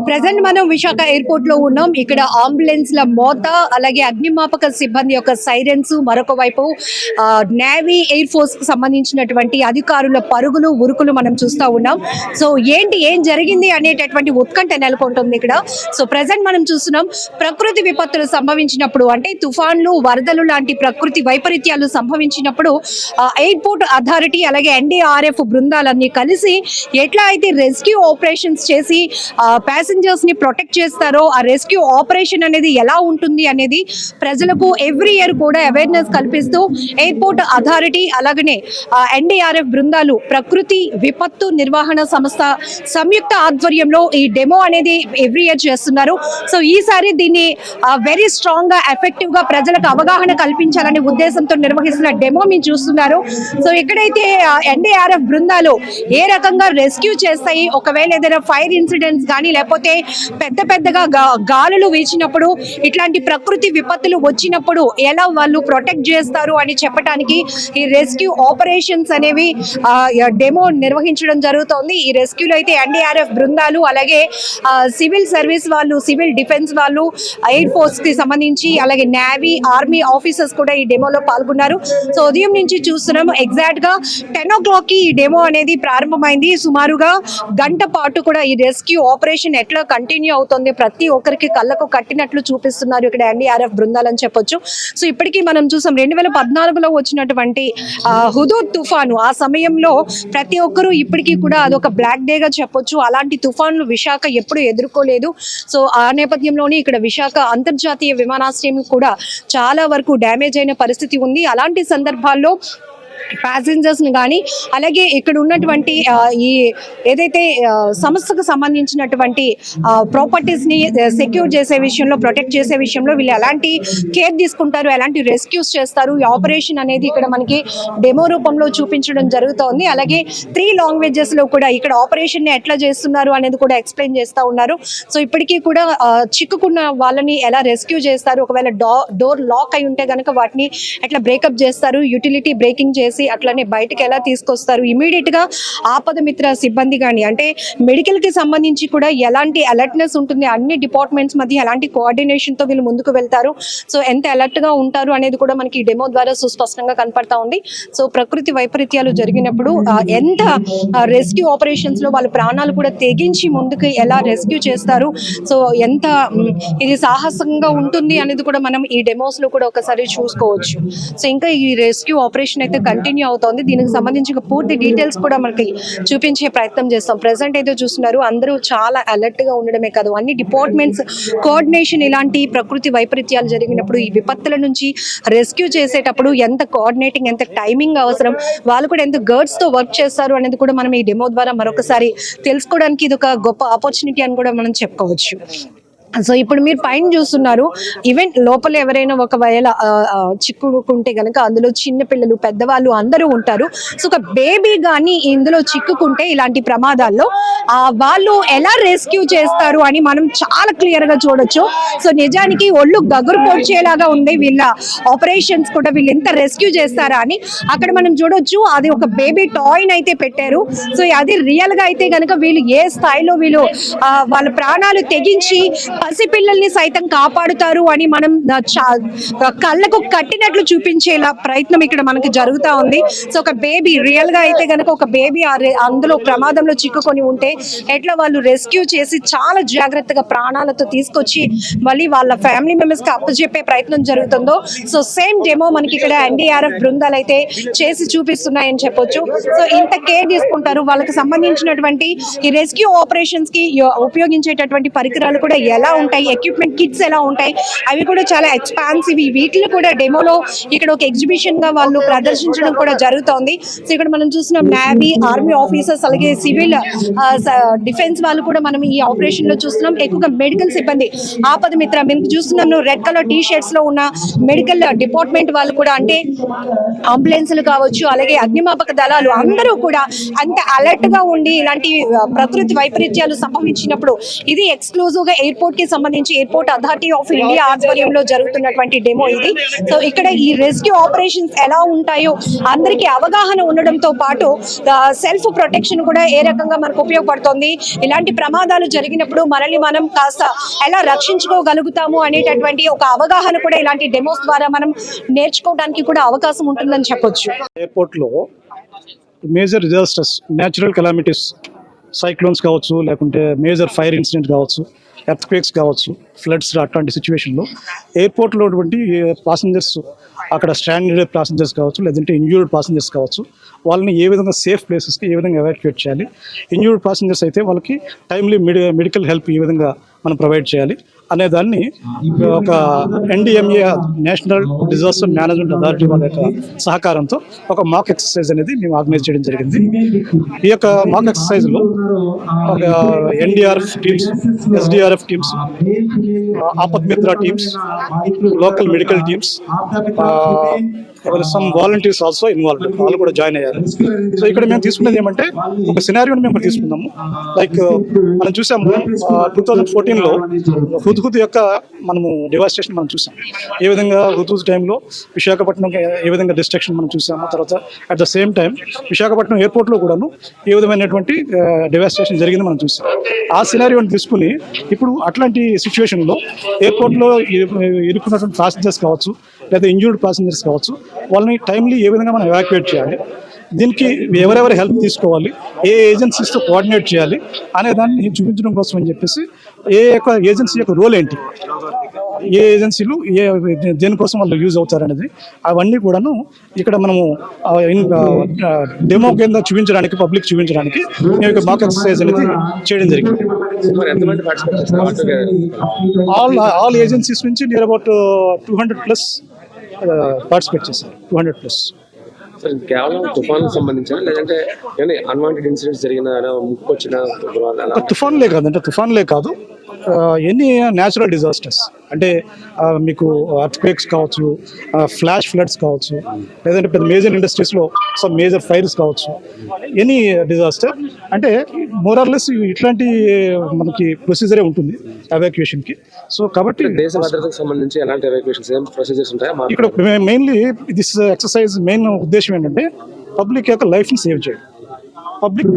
Present మనం Visakha airport లో ఉన్నాం. ఇక్కడ అంబులెన్స్ ల మోత, అలాగే అగ్నిమాపక సిబ్బంది యొక్క సైరన్స్, మరొక వైపు నేవీ ఎయిర్ ఫోర్స్ కి సంబంధించినటువంటి అధికారుల పరుగులు ఉరుకులు మనం చూస్తూ ఉన్నాం. సో ఏం జరిగింది అనేటటువంటి ఉత్కంఠ నెలకొంటుంది ఇక్కడ. సో ప్రెసెంట్ మనం చూస్తున్నాం, ప్రకృతి విపత్తులు సంభవించినప్పుడు, అంటే తుఫాన్లు, వరదలు లాంటి ప్రకృతి వైపరీత్యాలు సంభవించినప్పుడు ఎయిర్పోర్ట్ అథారిటీ అలాగే ఎన్డీఆర్ఎఫ్ బృందాలన్నీ కలిసి ఎట్లా అయితే రెస్క్యూ ఆపరేషన్స్ చేసి ప్యాసింజర్స్ ని ప్రొటెక్ట్ చేస్తారో, ఆ రెస్క్యూ ఆపరేషన్ అనేది ఎలా ఉంటుంది అనేది ప్రజలకు ఎవ్రీ ఇయర్ కూడా అవేర్నెస్ కల్పిస్తూ ఎయిర్పోర్ట్ అథారిటీ అలాగనే ఎన్డీఆర్ఎఫ్ బృందాలు ప్రకృతి విపత్తు నిర్వహణ సంస్థ సంయుక్త ఆధ్వర్యంలో ఈ డెమో అనేది ఎవ్రీ ఇయర్ చేస్తున్నారు. సో ఈసారి దీన్ని వెరీ స్ట్రాంగ్ గా ఎఫెక్టివ్ గా ప్రజలకు అవగాహన కల్పించాలనే ఉద్దేశంతో నిర్వహిస్తున్న డెమో మీరు చూస్తున్నారు. సో ఎక్కడైతే ఎన్డీఆర్ఎఫ్ బృందాలు ఏ రకంగా రెస్క్యూ చేస్తాయి, ఒకవేళ ఏదైనా ఫైర్ ఇన్సిడెంట్స్ కానీ లేకపోతే పెద్దగా గాలులు వీచినప్పుడు, ఇట్లాంటి ప్రకృతి విపత్తులు వచ్చినప్పుడు ఎలా వాళ్ళు ప్రొటెక్ట్ చేస్తారు అని చెప్పడానికి ఈ రెస్క్యూ ఆపరేషన్స్ అనేవి డెమో నిర్వహించడం జరుగుతోంది. ఈ రెస్క్యూలో అయితే ఎన్డీఆర్ఎఫ్ బృందాలు అలాగే సివిల్ సర్వీస్ వాళ్ళు, సివిల్ డిఫెన్స్ వాళ్ళు, ఎయిర్ ఫోర్స్ కి సంబంధించి అలాగే నేవీ, ఆర్మీ ఆఫీసర్స్ కూడా ఈ డెమోలో పాల్గొన్నారు. సో ఉదయం నుంచి చూస్తున్నాం, ఎగ్జాక్ట్ గా 10 o'clock కి ఈ డెమో అనేది ప్రారంభమైంది. సుమారుగా గంట పాటు కూడా ఈ రెస్క్యూ ఆపరేషన్ ఎట్లా కంటిన్యూ అవుతుంది, ప్రతి ఒక్కరికి కళ్ళకు కట్టినట్లు చూపిస్తున్నారు ఇక్కడ ఎన్డీఆర్ఎఫ్ బృందాలు అని చెప్పొచ్చు. సో ఇప్పటికీ మనం చూసాం 2014లో వచ్చినటువంటి హుదూద్ తుఫాను, ఆ సమయంలో ప్రతి ఒక్కరూ ఇప్పటికీ కూడా అదొక బ్లాక్ డే గా చెప్పొచ్చు. అలాంటి తుఫాన్లు విశాఖ ఎప్పుడు ఎదుర్కోలేదు. సో ఆ నేపథ్యంలోనే ఇక్కడ విశాఖ అంతర్జాతీయ విమానాశ్రయం కూడా చాలా వరకు డ్యామేజ్ అయిన పరిస్థితి ఉంది. అలాంటి సందర్భాల్లో ప్యాసింజర్స్ ని కానీ అలాగే ఇక్కడ ఉన్నటువంటి ఈ ఏదైతే సంస్థకు సంబంధించినటువంటి ప్రాపర్టీస్ ని సెక్యూర్ చేసే విషయంలో, ప్రొటెక్ట్ చేసే విషయంలో వీళ్ళు ఎలాంటి కేర్ తీసుకుంటారు, ఎలాంటి రెస్క్యూస్ చేస్తారు, ఈ ఆపరేషన్ అనేది ఇక్కడ మనకి డెమో రూపంలో చూపించడం జరుగుతోంది. అలాగే 3 లాంగ్వేజెస్ లో కూడా ఇక్కడ ఆపరేషన్ ని ఎట్లా చేస్తున్నారు అనేది కూడా ఎక్స్ప్లెయిన్ చేస్తూ ఉన్నారు. సో ఇప్పటికీ కూడా చిక్కుకున్న వాళ్ళని ఎలా రెస్క్యూ చేస్తారు, ఒకవేళ డోర్ లాక్ అయి ఉంటే కనుక వాటిని ఎట్లా బ్రేకప్ చేస్తారు, యూటిలిటీ బ్రేకింగ్ చేసి అట్లనే బయటకు ఎలా తీసుకొస్తారు, ఇమీడియట్ గా ఆపద మిత్ర సిబ్బంది కానీ, అంటే మెడికల్ కి సంబంధించి కూడా ఎలాంటి అలర్ట్నెస్ ఉంటుంది, అన్ని డిపార్ట్మెంట్స్ మధ్య ఎలాంటి కోఆర్డినేషన్ తో వీళ్ళు ముందుకు వెళ్తారు, సో ఎంత అలర్ట్ గా ఉంటారు అనేది కూడా మనకి డెమో ద్వారా సుస్పష్టంగా కనపడతా ఉంది. సో ప్రకృతి వైపరీత్యాలు జరిగినప్పుడు ఎంత రెస్క్యూ ఆపరేషన్స్ లో వాళ్ళ ప్రాణాలు కూడా తెగించి ముందుకు ఎలా రెస్క్యూ చేస్తారు, సో ఎంత ఇది సాహసంగా ఉంటుంది అనేది కూడా మనం ఈ డెమోస్ లో కూడా ఒకసారి చూసుకోవచ్చు. సో ఇంకా ఈ రెస్క్యూ ఆపరేషన్ అయితే కంటిన్యూ అవుతోంది. దీనికి సంబంధించిన పూర్తి డీటెయిల్స్ కూడా మనకి చూపించే ప్రయత్నం చేస్తాం. ప్రెసెంట్ ఏదో చూస్తున్నారు, అందరూ చాలా అలర్ట్ గా ఉండడమే కాదు, అన్ని డిపార్ట్మెంట్స్ కోఆర్డినేషన్, ఇలాంటి ప్రకృతి వైపరీత్యాలు జరిగినప్పుడు ఈ విపత్తుల నుంచి రెస్క్యూ చేసేటప్పుడు ఎంత కోఆర్డినేటింగ్, ఎంత టైమింగ్ అవసరం, వాళ్ళు కూడా ఎంత గర్డ్స్ తో వర్క్ చేస్తారు అనేది కూడా మనం ఈ డెమో ద్వారా మరొకసారి తెలుసుకోవడానికి ఇది ఒక గొప్ప ఆపర్చునిటీ అని కూడా మనం చెప్పుకోవచ్చు. సో ఇప్పుడు మీరు పైన చూస్తున్నారు, ఈవెన్ లోపల ఎవరైనా ఒకవేళ చిక్కుకుంటే గనక అందులో చిన్న పిల్లలు, పెద్దవాళ్ళు అందరూ ఉంటారు. సో ఒక బేబీ కానీ ఇందులో చిక్కుకుంటే ఇలాంటి ప్రమాదాల్లో వాళ్ళు ఎలా రెస్క్యూ చేస్తారు అని మనం చాలా క్లియర్ గా చూడొచ్చు. సో నిజానికి ఒళ్ళు గగురు పొడిచేలాగా ఉంది వీళ్ళ ఆపరేషన్స్ కూడా, వీళ్ళు ఎంత రెస్క్యూ చేస్తారా అని అక్కడ మనం చూడొచ్చు. అది ఒక బేబీ టాయ్ అయితే పెట్టారు. సో అది రియల్ గా అయితే గనక వీళ్ళు ఏ స్థాయిలో వీళ్ళు వాళ్ళ ప్రాణాలు తెగించి పసిపిల్లల్ని సైతం కాపాడుతారు అని మనం కళ్ళకు కట్టినట్లు చూపించేలా ప్రయత్నం ఇక్కడ మనకి జరుగుతూ ఉంది. సో ఒక బేబీ రియల్ గా అయితే గనక ఒక బేబీ అందులో ప్రమాదంలో చిక్కుకొని ఉంటే ఎట్లా వాళ్ళు రెస్క్యూ చేసి చాలా జాగ్రత్తగా ప్రాణాలతో తీసుకొచ్చి మళ్ళీ వాళ్ళ ఫ్యామిలీ మెంబర్స్ కి అప్పచెప్పే ప్రయత్నం జరుగుతుందో, సో సేమ్ డెమో మనకి ఇక్కడ ఎన్డీఆర్ఎఫ్ బృందాలు అయితే చేసి చూపిస్తున్నాయని చెప్పొచ్చు. సో ఇంత కేర్ తీసుకుంటారు. వాళ్ళకి సంబంధించినటువంటి ఈ రెస్క్యూ ఆపరేషన్స్ కి ఉపయోగించేటటువంటి పరికరాలు కూడా ఎలా ఉంటాయి, ఎక్విప్మెంట్ కిట్స్ ఎలా ఉంటాయి, అవి కూడా చాలా ఎక్స్పాన్సివ్. వీటిని కూడా డెమోలో ఇక్కడ ఒక ఎగ్జిబిషన్ గా వాళ్ళు ప్రదర్శించడం కూడా జరుగుతోంది. సో ఇక్కడ మనం చూస్తున్నాం నేవీ, ఆర్మీ ఆఫీసర్స్ అలాగే సివిల్ డిఫెన్స్ వాళ్ళు కూడా మనం ఈ ఆపరేషన్ లో చూస్తున్నాం. ఎక్కువగా మెడికల్ సిబ్బంది, ఆపద మిత్ర మేము చూస్తున్నాం రెడ్ కలర్ టీ షర్ట్స్ లో ఉన్న మెడికల్ డిపార్ట్మెంట్ వాళ్ళు కూడా, అంటే అంబులెన్స్లు కావచ్చు అలాగే అగ్నిమాపక దళాలు అందరూ కూడా అంత అలర్ట్ గా ఉండి ఇలాంటి ప్రకృతి వైపరీత్యాలు సంభవించినప్పుడు ఇది ఎక్స్క్లూజివ్ గా ఎయిర్పోర్ట్ ఎయిర్పోర్ట్ కి సంబంధించి ఎయిర్పోర్ట్ అథారిటీ ఆఫ్ ఇండియా ఆధ్వర్యంలో జరుగుతున్నటువంటి డెమో ఇది. సో ఇక్కడ ఈ రెస్క్యూ ఆపరేషన్స్ ఎలా ఉంటాయో అందరికీ అవగాహన ఉండడంతో పాటు సెల్ఫ్ ప్రొటెక్షన్ కూడా ఏ రకంగా మనకు ఉపయోగపడుతుంది, ఇలాంటి ప్రమాదాలు జరిగినప్పుడు మనల్ని మనం కాస్త ఎలా రక్షించుకోగలుగుతాము అనేటటువంటి ఒక అవగాహన కూడా ఇలాంటి డెమోస్ ద్వారా మనం నేర్చుకోవడానికి కూడా అవకాశం ఉంటుందని చెప్పొచ్చు. ఎయిర్పోర్ట్ లో major disasters, natural calamities, cyclones కావచ్చు, లేకుంటే మేజర్ ఫైర్ ఇన్సిడెంట్ కావచ్చు, ఎర్త్క్వేక్స్ కావచ్చు, ఫ్లడ్స్, అట్లాంటి సిచ్యువేషన్లో ఎయిర్పోర్ట్లో ఉన్నటువంటి పాసెంజర్స్, అక్కడ స్ట్రాండెడ్ పాసెంజర్స్ కావచ్చు, లేదంటే ఇంజ్యూర్డ్ పాసెంజర్స్ కావచ్చు, వాళ్ళని ఏ విధంగా సేఫ్ ప్లేసెస్కి ఏ విధంగా ఎవాక్యుయేట్ చేయాలి. ఇంజ్యూర్డ్ పాసెంజర్స్ అయితే వాళ్ళకి టైమ్లీ మెడికల్ హెల్ప్ ఏ విధంగా మనం ప్రొవైడ్ చేయాలి అనే దాన్ని ఒక NDMA national disaster management authority వాళ్ళ యొక్క సహకారంతో ఒక మాక్ ఎక్సర్సైజ్ అనేది మేము ఆర్గనైజ్ చేయడం జరిగింది. ఈ యొక్క మాక్ ఎక్సర్సైజ్లో ఒక NDRF టీమ్స్, SDRF టీమ్స్, ఆపత్ మిత్ర teams, local medical teams, some volunteers also involve, వాళ్ళు కూడా జాయిన్ అయ్యారు. సో ఇక్కడ మేము తీసుకున్నది ఏమంటే ఒక సినారియోని మేము తీసుకున్నాము. లైక్ మనం చూసాము 2014లో హుద్హుద్ యొక్క మనము డివాస్టేషన్ మనం చూసాం. ఏ విధంగా హుద్హుద్ టైంలో విశాఖపట్నం ఏ విధంగా డిస్ట్రక్షన్ మనం చూసాము. తర్వాత at the same time Visakhapatnam ఎయిర్పోర్ట్లో కూడాను ఏ విధమైనటువంటి డివాస్టేషన్ జరిగింది మనం చూసాం. ఆ సినారియోని తీసుకుని ఇప్పుడు అట్లాంటి సిచ్యువేషన్లో ఎయిర్పోర్ట్లో ఇరుక్కున్నటువంటి ప్యాసింజర్స్ కావచ్చు, లేదా ఇంజ్యూర్డ్ ప్యాసింజర్స్ కావచ్చు, వాళ్ళని టైమ్లీ ఏ విధంగా మనం ఎవాక్యుయేట్ చేయాలి, దీనికి ఎవరెవరు హెల్ప్ తీసుకోవాలి, ఏ ఏజెన్సీస్తో కోఆర్డినేట్ చేయాలి అనే దాన్ని చూపించడం కోసం అని చెప్పేసి ఏ యొక్క ఏజెన్సీ యొక్క రోల్ ఏంటి, ఏ ఏజెన్సీలు దేనికోసం వాళ్ళు యూజ్ అవుతారనేది అవన్నీ కూడాను ఇక్కడ మనము డెమో కింద చూపించడానికి, పబ్లిక్ చూపించడానికి మేము మాక్ ఎక్సర్సైజ్ అనేది చేయడం జరిగింది. ఆల్ ఏజెన్సీస్ నుంచి నియర్ అబౌట్ 200+ పార్టిసిపేట్ చేశారు. 200+. కేవలం తుఫాను సంబంధించిన లేదంటే అన్వాంటెడ్ ఇన్సిడెంట్స్ జరిగిన ముక్కొచ్చిన తుఫాన్లే కాదంటే తుఫాన్లే కాదు, ఎనీ న్యాచురల్ డిజాస్టర్స్ అంటే మీకు ఎర్త్క్వేక్స్ కావచ్చు, ఫ్లాష్ ఫ్లడ్స్ కావచ్చు, లేదంటే పెద్ద మేజర్ ఇండస్ట్రీస్లో సమ్ మేజర్ ఫైర్స్ కావచ్చు, ఎనీ డిజాస్టర్ అంటే మోరార్లెస్ ఇట్లాంటి మనకి ప్రొసీజరే ఉంటుంది ఎవాక్యుయేషన్కి. సో కాబట్టి దేశ భద్రతకు సంబంధించి ఎలాంటి ఎవాక్యుయేషన్స్ ఏం ప్రొసీజర్స్ ఉంటాయా? ఇక్కడ మెయిన్లీ దిస్ ఎక్సర్సైజ్ మెయిన్ ఉద్దేశం ఏంటంటే పబ్లిక్ యొక్క లైఫ్ని సేవ్ చేయడం, పబ్లిక్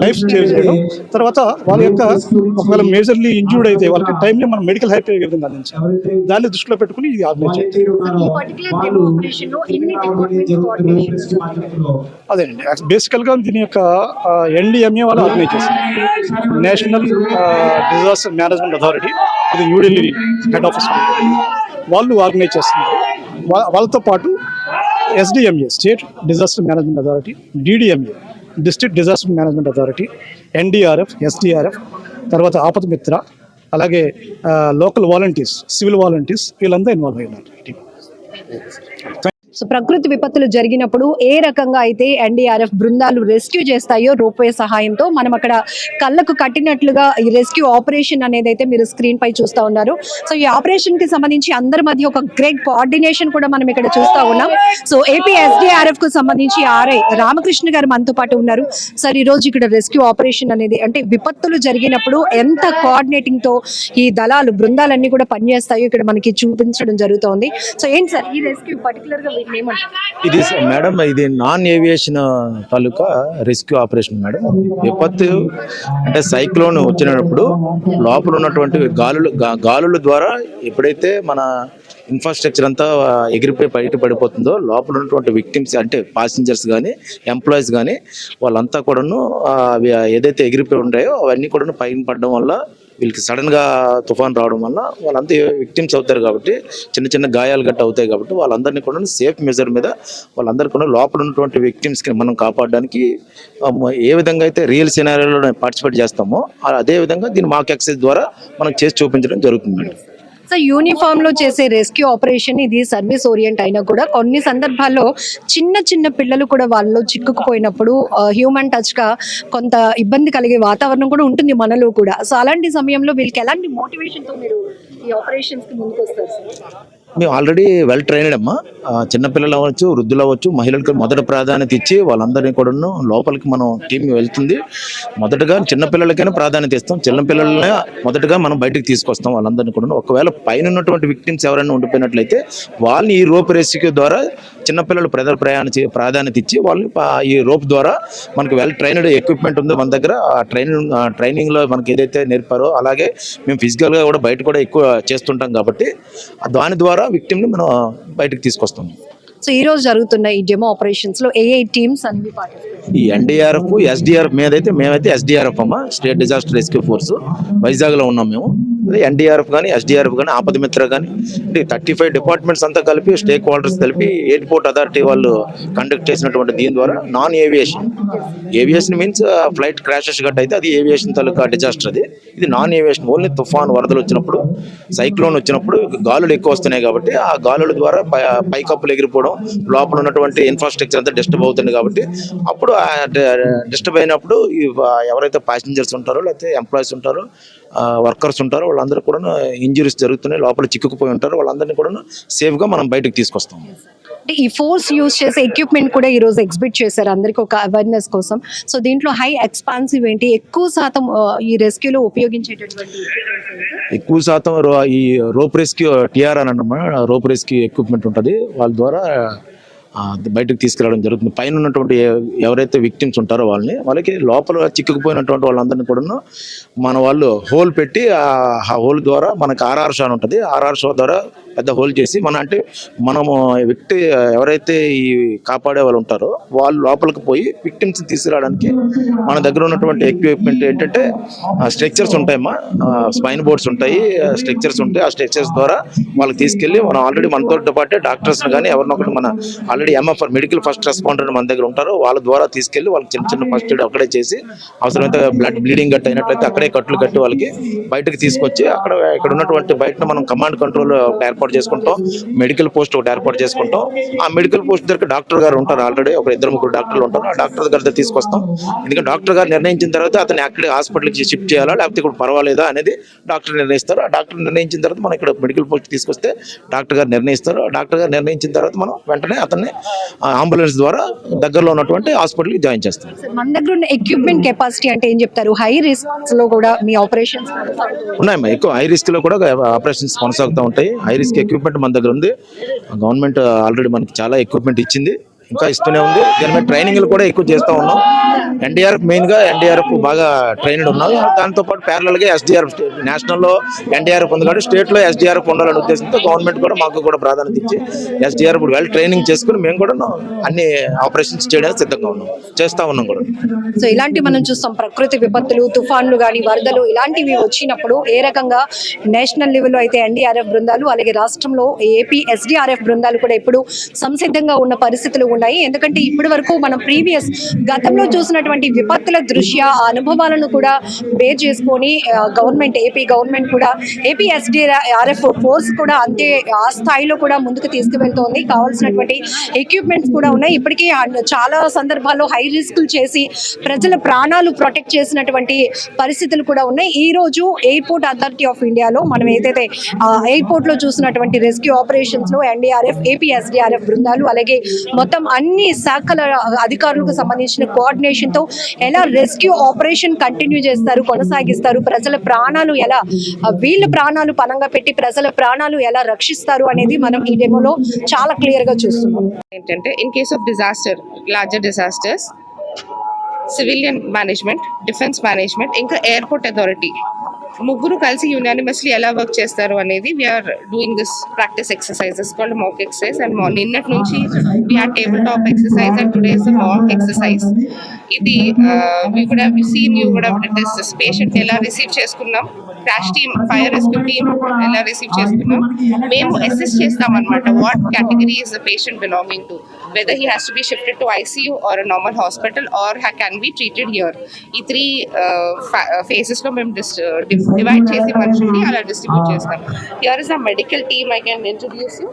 లైఫ్ సేవ్ చేయడం. తర్వాత వాళ్ళ యొక్క ఒకవేళ మేజర్లీ ఇంజ్యూర్డ్ అయితే వాళ్ళకి టైంలో మనం మెడికల్ హెల్ప్ ఏ విధంగా అందించాలి, దాన్ని దృష్టిలో పెట్టుకుని ఇది ఆర్గనైజ్ చేయాలి. అదేనండి బేసికల్గా దీని యొక్క NDMA వాళ్ళు ఆర్గనైజ్ చేస్తారు. నేషనల్ డిజాస్టర్ మేనేజ్మెంట్ అథారిటీ, ఇది న్యూఢిల్లీ హెడ్ ఆఫీస్, వాళ్ళు ఆర్గనైజ్ చేస్తున్నారు. వాళ్ళతో పాటు SDMA state disaster management authority, DDMA district disaster management authority, NDRF, SDRF, తర్వాత ఆపత్ మిత్ర, అలాగే లోకల్ వాలంటీర్స్, సివిల్ వాలంటీర్స్, వీళ్ళంతా ఇన్వాల్వ్ అయి ఉన్నారు. సో ప్రకృతి విపత్తులు జరిగినప్పుడు ఏ రకంగా అయితే NDRF బృందాలు రెస్క్యూ చేస్తాయో రోప్వే సహాయంతో, మనం అక్కడ కళ్ళకు కట్టినట్లుగా ఈ రెస్క్యూ ఆపరేషన్ అనేది అయితే మీరు స్క్రీన్ పై చూస్తూ ఉన్నారు. సో ఈ ఆపరేషన్ కి సంబంధించి అందరి మధ్య ఒక గ్రేట్ కోఆర్డినేషన్ కూడా మనం ఇక్కడ చూస్తూ ఉన్నాం. సో ఏపీ SDRF కు సంబంధించి RI రామకృష్ణ గారు మనతో పాటు ఉన్నారు. సార్, ఈ రోజు ఇక్కడ రెస్క్యూ ఆపరేషన్ అనేది అంటే విపత్తులు జరిగినప్పుడు ఎంత కోఆర్డినేటింగ్ తో ఈ దళాలు బృందాలన్నీ కూడా పనిచేస్తాయో ఇక్కడ మనకి చూపించడం జరుగుతోంది. సో ఏంటి సార్ ఈ రెస్క్యూ పర్టికులర్ గా ఇది మేడం, ఇది నాన్ ఏవియేషన్ తాలూకా రెస్క్యూ ఆపరేషన్ మేడం. విపత్తు అంటే సైక్లోన్ వచ్చినప్పుడు లోపల ఉన్నటువంటి గాలుల ద్వారా ఎప్పుడైతే మన ఇన్ఫ్రాస్ట్రక్చర్ అంతా ఎగిరిపోయి బయట పడిపోతుందో, లోపల ఉన్నటువంటి విక్టిమ్స్ అంటే పాసెంజర్స్ కానీ ఎంప్లాయీస్ కానీ వాళ్ళంతా కూడాను ఏదైతే ఎగిరిపోయి ఉంటాయో అవన్నీ కూడా పైన పడడం వల్ల వీళ్ళకి సడన్గా తుఫాన్ రావడం వల్ల వాళ్ళంతా విక్టిమ్స్ అవుతారు. కాబట్టి చిన్న చిన్న గాయాలు గట్ట అవుతాయి. కాబట్టి వాళ్ళందరినీ కూడా సేఫ్ మెజర్ మీద వాళ్ళందరూ కూడా లోపల ఉన్నటువంటి విక్టిమ్స్కి మనం కాపాడడానికి ఏ విధంగా అయితే రియల్ సినారియోలో పార్టిసిపేట్ చేస్తామో అదే విధంగా దీన్ని మాక్ ఎక్సైజ్ ద్వారా మనం చేసి చూపించడం జరుగుతుందండి. సో యూనిఫామ్ లో చేసే రెస్క్యూ ఆపరేషన్ ఇది సర్వీస్ ఓరియంట్ అయినా కూడా కొన్ని సందర్భాల్లో చిన్న చిన్న పిల్లలు కూడా వాళ్ళలో చిక్కుకుపోయినప్పుడు హ్యూమన్ టచ్ గా కొంత ఇబ్బంది కలిగే వాతావరణం కూడా ఉంటుంది మనలో కూడా. సో అలాంటి సమయంలో వీళ్ళకి ఎలాంటి మోటివేషన్ తో మీరు ఈ ఆపరేషన్స్ కి ముందుకు వస్తారు సార్? మేము ఆల్రెడీ వెల్ ట్రైన్డ్ అమ్మా. చిన్నపిల్లలు అవ్వచ్చు, వృద్ధులు అవ్వచ్చు, మహిళలకు మొదటి ప్రాధాన్యత ఇచ్చి వాళ్ళందరినీ కూడా లోపలికి మనం టీం వెళ్తుంది. మొదటగా చిన్నపిల్లలకైనా ప్రాధాన్యత ఇస్తాం. చిన్నపిల్లలనే మొదటగా మనం బయటకు తీసుకొస్తాం వాళ్ళందరినీ కూడా. ఒకవేళ పైన ఉన్నటువంటి విక్టిమ్స్ ఎవరైనా ఉండిపోయినట్లయితే వాళ్ళని ఈ రోప్ రెస్క్యూ ద్వారా చిన్నపిల్లలు ప్రాధాన్యత ఇచ్చి వాళ్ళని ఈ రోప్ ద్వారా మనకి వెల్ ట్రైన్డ్ ఎక్విప్మెంట్ ఉంది మన దగ్గర. ఆ ట్రైనింగ్లో మనకి ఏదైతే నేర్పారో అలాగే మేము ఫిజికల్గా కూడా బయట కూడా ఎక్కువ చేస్తుంటాం కాబట్టి దాని ద్వారా విక్టిమ్ని మనం బయటకు తీసుకొస్తాం. సో ఈ రోజు జరుగుతున్న ఈ డెమో ఆపరేషన్స్ లో ఏ టీమ్స్ అనేవి ఈ ఎన్డీఆర్ఎఫ్, ఎస్డిఆర్ఎఫ్ మేమైతే ఎస్డిఆర్ఎఫ్ అమ్మా, స్టేట్ డిజాస్టర్ రెస్క్యూ ఫోర్స్ వైజాగ్లో ఉన్నాం మేము. అదే ఎన్డీఆర్ఎఫ్ కానీ, ఎస్డిఆర్ఎఫ్ కానీ, ఆపద మిత్ర కానీ, 35 డిపార్ట్మెంట్స్ అంతా కలిపి స్టేక్ హోల్డర్స్ కలిపి ఎయిర్పోర్ట్ అథారిటీ వాళ్ళు కండక్ట్ చేసినటువంటి దీని ద్వారా non aviation means flight crashes గట్ట అయితే అది ఏవియేషన్ తాలూకా డిజాస్టర్. ఇది నాన్ ఏవియేషన్ ఓన్లీ తుఫాన్, వరదలు వచ్చినప్పుడు, సైక్లోన్ వచ్చినప్పుడు గాలులు ఎక్కువ వస్తున్నాయి కాబట్టి ఆ గాలుల ద్వారా పైకప్పులు ఎగిరిపోవడం, లోపల ఉన్నటువంటి ఇన్ఫ్రాస్ట్రక్చర్ అంతా డిస్టర్బ్ అవుతుంది కాబట్టి అప్పుడు డిస్టర్బ్ అయినప్పుడు ఎవరైతే ప్యాసింజర్స్ ఉంటారో లేకపోతే ఎంప్లాయీస్ ఉంటారో వర్కర్స్ ఉంటారో వాళ్ళందరూ కూడా ఇంజరీస్ జరుగుతున్నాయి, లోపల చిక్కుకుపోయి ఉంటారు, వాళ్ళందరినీ కూడా సేఫ్గా మనం బయటకు తీసుకొస్తాం. అంటే ఈ ఫోర్స్ యూజ్ చేసే ఎక్విప్మెంట్ కూడా ఈ రోజు ఎగ్జిబిట్ చేశారు అందరికి ఒక అవేర్నెస్ కోసం. సో దీంట్లో హై ఎక్స్పాన్సివ్ ఏంటి, ఎక్కువ శాతం ఈ రెస్క్యూలో ఉపయోగించేటటువంటి ఎక్కువ శాతం ఈ రోప్ రెస్క్యూ టిఆర్ అని అన్నమాట, రోప్ రెస్క్యూ ఎక్విప్మెంట్ ఉంటుంది. వాళ్ళ ద్వారా బయటకు తీసుకురావడం జరుగుతుంది. పైన ఉన్నటువంటి ఎవరైతే విక్టిమ్స్ ఉంటారో వాళ్ళకి లోపల చిక్కుకుపోయినటువంటి వాళ్ళందరినీ కూడా మన వాళ్ళు హోల్ పెట్టి ఆ హోల్ ద్వారా మనకు ఆర్ఆర్ షో ఉంటుంది. ఆర్ఆర్ షో ద్వారా పెద్ద హోల్ చేసి మనము వ్యక్తి ఎవరైతే ఈ కాపాడే వాళ్ళు ఉంటారో వాళ్ళు లోపలికి పోయి విక్టిమ్స్ తీసుకురావడానికి మన దగ్గర ఉన్నటువంటి ఎక్విప్మెంట్ ఏంటంటే స్ట్రక్చర్స్ ఉంటాయమ్మా, స్పైన్ బోర్డ్స్ ఉంటాయి, స్ట్రక్చర్స్ ఉంటాయి. ఆ స్ట్రక్చర్స్ ద్వారా వాళ్ళకి తీసుకెళ్ళి మనం ఆల్రెడీ మనతో పాటే డాక్టర్స్ కానీ ఎవరినొకటి మన already MFR medical first responder మన దగ్గర ఉంటారో వాళ్ళ ద్వారా తీసుకెళ్ళి వాళ్ళకి చిన్న ఫస్ట్ ఎయిడ్ అక్కడే చేసి అవసరమైతే బ్లీడింగ్ గట్ అయినట్లయితే అక్కడే కట్లు కట్టి వాళ్ళకి బయటకు తీసుకొచ్చి ఇక్కడ ఉన్నటువంటి బయట మనం కమాండ్ కంట్రోల్ ఏర్పాటు చేసుకుంటాం, మెడికల్ పోస్ట్ ఒకటి ఏర్పాటు చేసుకుంటాం. ఆ మెడికల్ పోస్ట్ దగ్గర డాక్టర్ గారు ఉంటారు, ఆల్రెడీ ఒక 2-3 డాక్టర్లు ఉంటారు. ఆ డాక్టర్ దగ్గర తీసుకొస్తాం. ఎందుకంటే డాక్టర్ గారు నిర్ణయించిన తర్వాత అతను అక్కడే హాస్పిటల్కి షిఫ్ట్ చేయాలా లేకపోతే ఇక్కడ పర్వాలేదా అనేది డాక్టర్ నిర్ణయిస్తారు. ఆ డాక్టర్ నిర్ణయించిన తర్వాత మనం ఇక్కడ మెడికల్ పోస్ట్ తీసుకొస్తే డాక్టర్ గారు నిర్ణయిస్తారు. ఆ డాక్టర్ గారు నిర్ణయించిన తర్వాత మనం వెంటనే అతన్ని అంబులెన్స్ ద్వారా దగ్గరలో ఉన్నటువంటి హాస్పిటల్కి జాయిన్ చేస్తాం. మన దగ్గర ఉన్న ఎక్విప్మెంట్ కెపాసిటీ అంటే ఏం చెప్తారు? హై రిస్క్ లో కూడా మీ ఆపరేషన్స్ ఉన్నాయమ్మా, ఎక్కువ హై రిస్క్ లో కూడా ఆపరేషన్స్ కొనసాగుతూ ఉంటాయి. హై రిస్క్ ఎక్విప్మెంట్ మన దగ్గర ఉంది. గవర్నమెంట్ ఆల్రెడీ మనకి చాలా ఎక్విప్మెంట్ ఇచ్చింది, ఇంకా ఇస్తూనే ఉంది. దీని మీద ట్రైనింగ్లు కూడా ఎక్కువ చేస్తూ ఉన్నాం. ఎన్డీఆర్ఎఫ్ మెయిన్గా ఎన్డీఆర్ఎఫ్ బాగా ట్రైన్డ్ ఉన్నాం. దాంతోపాటు ప్యారలల్గా ఎస్డీఆర్ఎఫ్ నేషనల్లో ఎన్డీఆర్ఎఫ్ ఉంది కాబట్టి స్టేట్లో ఎస్డీఆర్ఎఫ్ ఉండాలనే ఉద్దేశంతో గవర్నమెంట్ కూడా మాకు కూడా ప్రాధాన్యత ఇచ్చి ఎస్డీఆర్ఎఫ్ వెల్ ట్రైనింగ్ చేసుకుని మేము కూడా అన్ని ఆపరేషన్స్ చేయడానికి సిద్ధంగా ఉన్నాం, చేస్తూ ఉన్నాం కూడా. సో ఇలాంటి మనం చూస్తాం ప్రకృతి విపత్తులు, తుఫాన్లు కానీ వరదలు ఇలాంటివి వచ్చినప్పుడు ఏ రకంగా నేషనల్ లెవెల్లో అయితే ఎన్డీఆర్ఎఫ్ బృందాలు అలాగే రాష్ట్రంలో ఏపీ ఎస్డీఆర్ఎఫ్ బృందాలు కూడా ఎప్పుడు సంసిద్ధంగా ఉన్న పరిస్థితులు ఉన్నాయి. ఎందుకంటే ఇప్పటి వరకు మనం గతంలో చూసినటువంటి విపత్తుల దృష్ట్యా ఆ అనుభవాలను కూడా బేర్ చేసుకొని ఏపీ గవర్నమెంట్ కూడా ఏపీ ఎస్డీఆర్ఎఫ్ ఫోర్స్ కూడా అంతే ఆ స్థాయిలో కూడా ముందుకు తీసుకువెళ్తోంది. కావాల్సినటువంటి ఎక్విప్మెంట్స్ కూడా ఉన్నాయి. ఇప్పటికీ చాలా సందర్భాల్లో హై రిస్కులు చేసి ప్రజల ప్రాణాలు ప్రొటెక్ట్ చేసినటువంటి పరిస్థితులు కూడా ఉన్నాయి. ఈ రోజు ఎయిర్పోర్ట్ అథారిటీ ఆఫ్ ఇండియాలో మనం ఏదైతే ఎయిర్పోర్ట్ లో చూసినటువంటి రెస్క్యూ ఆపరేషన్స్ లో ఎన్డీఆర్ఎఫ్, ఏపీ ఎస్డీఆర్ఎఫ్ బృందాలు అలాగే మొత్తం అన్ని శాఖల అధికారులకు సంబంధించిన కోఆర్డినేషన్ తో ఎలా రెస్క్యూ ఆపరేషన్ కంటిన్యూ చేస్తారు, కొనసాగిస్తారు, ప్రజల ప్రాణాలు ఎలా వీళ్ళ ప్రాణాలు పనంగా పెట్టి ప్రజల ప్రాణాలు ఎలా రక్షిస్తారు అనేది మనం ఈ డెమోలో చాలా క్లియర్ గా చూస్తున్నాం. ఏంటంటే in case of disaster, larger disasters, civilian management, defence management ఇంకా ఎయిర్పోర్ట్ అథారిటీ ముగ్గురు కలిసి యునానిమస్లీ ఎలా వర్క్ చేస్తారు అనేది we are doing this practice exercises called mock exercise. And నిన్నటి నుంచి we are table top exercise and today is the mock exercise. ఇది we కూడా సీన్ యూ కూడా దిస్ పేషెంట్ ఎలా రిసీవ్ చేసుకున్నాం, crash team, fire rescue team ఎలా రిసీవ్ చేసుకున్నాం, మేము అసెస్ చేస్తాం అనమాట what category is the patient belonging to, whether he has to be shifted to ICU or a normal hospital or can be treated here. ఈ 3 phases లో మేము divide చేసి మనుషుల్ని అలా డిస్ట్రిబ్యూట్ చేస్తాం. Here is a medical team. I can introduce you.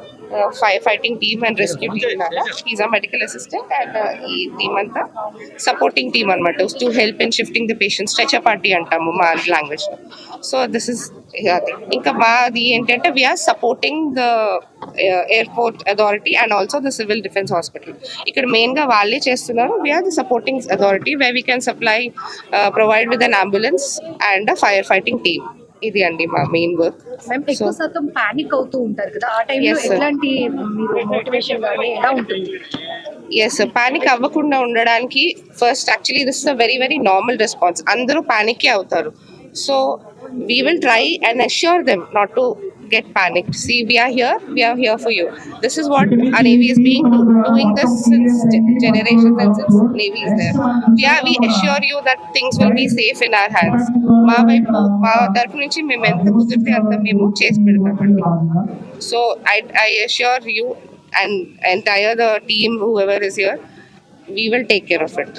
firefighting team and rescue team nalla. He's a medical assistant and ee team anta supporting team anamata to help in shifting the patients, stretcher party antamu ma language lo. So this is inka maadi entante we are supporting the airport authority and also the civil defense hospital. ఇక్కడ main గా వాళ్ళే చేస్తున్నారు. we are the supporting authority where we can supply provide with an ambulance and a firefighting team. ఇది అండి మా main work. మేము ఎక్కువ శాతం పానిక్ అవుతూ ఉంటారు కదా, ఆ టైంలో Yes, sir. ఎట్లాంటి మీరు మోటివేషన్ కానీ ఎలా ఉంటుంది? ఎస్ పానిక్ అవ్వకుండా ఉండడానికి first actually this is a very very normal response. అందరూ పానిక్ అవుతారు. So we will try and assure them not to get panicked. See, we are here for you. This is what our Navy is doing this since generations and since Navy is there. We assure you that things will be safe in our hands. మా తరపు నుంచి మేము ఎంత కుదిరితే అంత మేము చేసి పెడతామండి. So I assure you and entire the team, whoever is here, we will take care of it.